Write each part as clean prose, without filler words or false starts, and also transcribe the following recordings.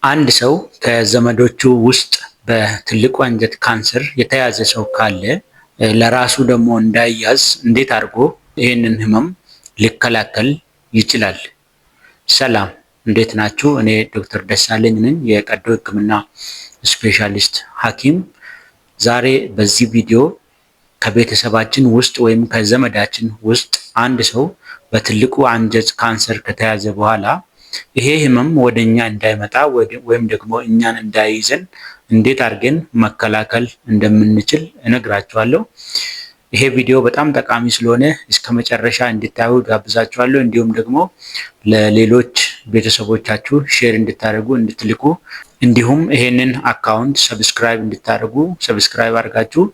አንድ ሰው ከዘመዶቹ ውስጥ በትልቁ አንጀት ካንሰር የተያዘ ሰው ካለ ለራሱ ደግሞ እንዳይያዝ እንዴት አድርጎ ይህንን ህመም ሊከላከል ይችላል? ሰላም፣ እንዴት ናችሁ? እኔ ዶክተር ደሳለኝ ነኝ፣ የቀዶ ህክምና ስፔሻሊስት ሐኪም። ዛሬ በዚህ ቪዲዮ ከቤተሰባችን ውስጥ ወይም ከዘመዳችን ውስጥ አንድ ሰው በትልቁ አንጀት ካንሰር ከተያዘ በኋላ ይሄ ህመም ወደኛ እንዳይመጣ ወይም ደግሞ እኛን እንዳይይዘን እንዴት አድርገን መከላከል እንደምንችል እነግራችኋለሁ። ይሄ ቪዲዮ በጣም ጠቃሚ ስለሆነ እስከ መጨረሻ እንድታዩ ጋብዛችኋለሁ። እንዲሁም ደግሞ ለሌሎች ቤተሰቦቻችሁ ሼር እንድታደርጉ እንድትልኩ፣ እንዲሁም ይሄንን አካውንት ሰብስክራይብ እንድታደርጉ ሰብስክራይብ አድርጋችሁ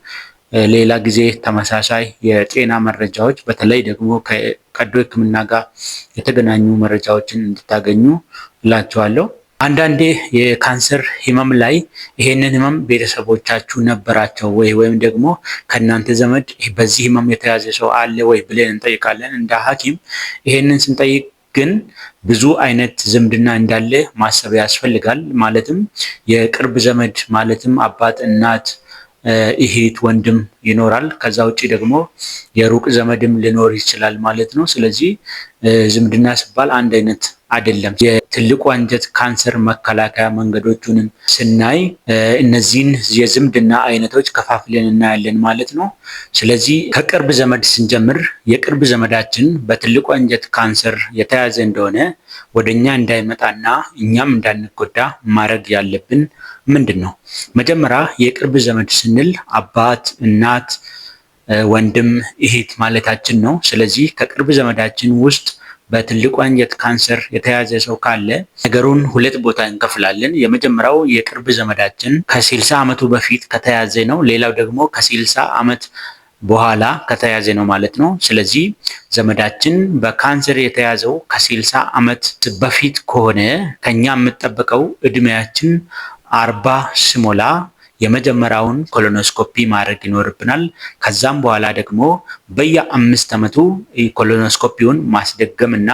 ሌላ ጊዜ ተመሳሳይ የጤና መረጃዎች በተለይ ደግሞ ከቀዶ ህክምና ጋር የተገናኙ መረጃዎችን እንድታገኙ እላችኋለሁ። አንዳንዴ የካንሰር ህመም ላይ ይሄንን ህመም ቤተሰቦቻችሁ ነበራቸው ወይም ደግሞ ከእናንተ ዘመድ በዚህ ህመም የተያዘ ሰው አለ ወይ ብለን እንጠይቃለን እንደ ሐኪም። ይሄንን ስንጠይቅ ግን ብዙ አይነት ዝምድና እንዳለ ማሰብ ያስፈልጋል። ማለትም የቅርብ ዘመድ ማለትም አባት፣ እናት፣ እህት፣ ወንድም ይኖራል። ከዛ ውጪ ደግሞ የሩቅ ዘመድም ሊኖር ይችላል ማለት ነው። ስለዚህ ዝምድና ሲባል አንድ አይነት አይደለም። የትልቁ አንጀት ካንሰር መከላከያ መንገዶቹንም ስናይ እነዚህን የዝምድና አይነቶች ከፋፍለን እናያለን ማለት ነው። ስለዚህ ከቅርብ ዘመድ ስንጀምር የቅርብ ዘመዳችን በትልቁ አንጀት ካንሰር የተያዘ እንደሆነ ወደኛ እንዳይመጣና እኛም እንዳንጎዳ ማድረግ ያለብን ምንድን ነው? መጀመሪያ የቅርብ ዘመድ ስንል አባት፣ እናት፣ ወንድም፣ እህት ማለታችን ነው። ስለዚህ ከቅርብ ዘመዳችን ውስጥ በትልቁ አንጀት ካንሰር የተያዘ ሰው ካለ ነገሩን ሁለት ቦታ እንከፍላለን። የመጀመሪያው የቅርብ ዘመዳችን ከ60 ዓመቱ በፊት ከተያዘ ነው። ሌላው ደግሞ ከ60 ዓመት በኋላ ከተያዘ ነው ማለት ነው። ስለዚህ ዘመዳችን በካንሰር የተያዘው ከ60 ዓመት በፊት ከሆነ ከኛ የምጠበቀው እድሜያችን 40 ሲሞላ የመጀመሪያውን ኮሎኖስኮፒ ማድረግ ይኖርብናል። ከዛም በኋላ ደግሞ በየ5 ዓመቱ ኮሎኖስኮፒውን ማስደገም እና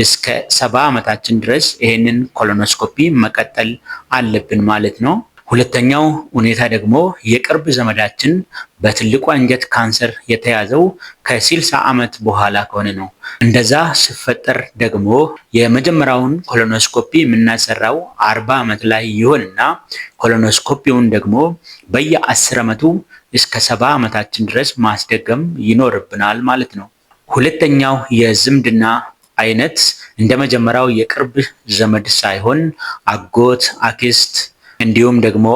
እስከ 70 ዓመታችን ድረስ ይሄንን ኮሎኖስኮፒ መቀጠል አለብን ማለት ነው። ሁለተኛው ሁኔታ ደግሞ የቅርብ ዘመዳችን በትልቁ አንጀት ካንሰር የተያዘው ከ60 ዓመት በኋላ ከሆነ ነው። እንደዛ ሲፈጠር ደግሞ የመጀመሪያውን ኮሎኖስኮፒ የምናሰራው 40 ዓመት ላይ ይሆንና ኮሎኖስኮፒውን ደግሞ በየ10 ዓመቱ እስከ 70 ዓመታችን ድረስ ማስደገም ይኖርብናል ማለት ነው። ሁለተኛው የዝምድና አይነት እንደ መጀመሪያው የቅርብ ዘመድ ሳይሆን አጎት፣ አክስት እንዲሁም ደግሞ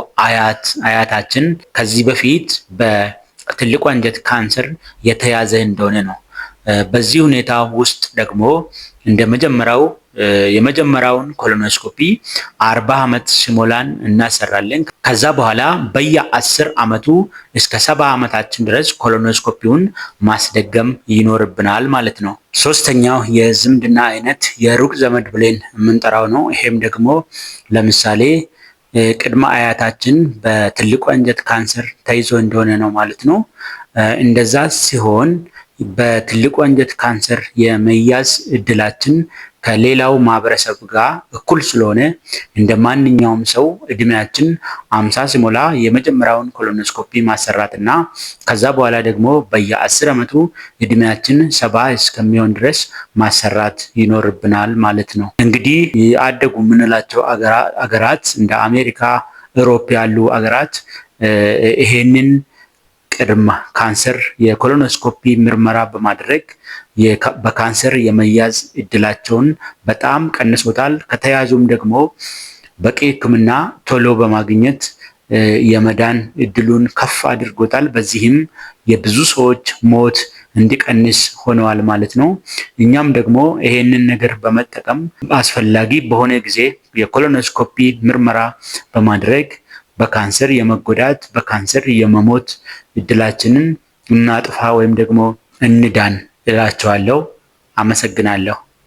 አያታችን ከዚህ በፊት በትልቁ አንጀት ካንሰር የተያዘ እንደሆነ ነው። በዚህ ሁኔታ ውስጥ ደግሞ እንደ የመጀመሪያውን ኮሎኖስኮፒ 40 ዓመት ሲሞላን እናሰራለን። ከዛ በኋላ በየ10 ዓመቱ እስከ 70 ዓመታችን ድረስ ኮሎኖስኮፒውን ማስደገም ይኖርብናል ማለት ነው። ሶስተኛው የዝምድና አይነት የሩቅ ዘመድ ብለን የምንጠራው ነው። ይሄም ደግሞ ለምሳሌ ቅድመ አያታችን በትልቁ አንጀት ካንሰር ተይዞ እንደሆነ ነው ማለት ነው። እንደዛ ሲሆን በትልቁ አንጀት ካንሰር የመያዝ እድላችን ከሌላው ማህበረሰብ ጋር እኩል ስለሆነ እንደ ማንኛውም ሰው እድሜያችን 50 ሲሞላ የመጀመሪያውን ኮሎኖስኮፒ ማሰራትና ከዛ በኋላ ደግሞ በየ10 ዓመቱ እድሜያችን 70 እስከሚሆን ድረስ ማሰራት ይኖርብናል ማለት ነው። እንግዲህ አደጉ የምንላቸው አገራት እንደ አሜሪካ፣ አውሮፓ ያሉ አገራት ይሄንን ቅድመ ካንሰር የኮሎኖስኮፒ ምርመራ በማድረግ በካንሰር የመያዝ እድላቸውን በጣም ቀንሶታል። ከተያዙም ደግሞ በቂ ሕክምና ቶሎ በማግኘት የመዳን እድሉን ከፍ አድርጎታል። በዚህም የብዙ ሰዎች ሞት እንዲቀንስ ሆነዋል ማለት ነው። እኛም ደግሞ ይሄንን ነገር በመጠቀም አስፈላጊ በሆነ ጊዜ የኮሎኖስኮፒ ምርመራ በማድረግ በካንሰር የመጎዳት በካንሰር የመሞት እድላችንን እናጥፋ ወይም ደግሞ እንዳን እላቸዋለሁ። አመሰግናለሁ።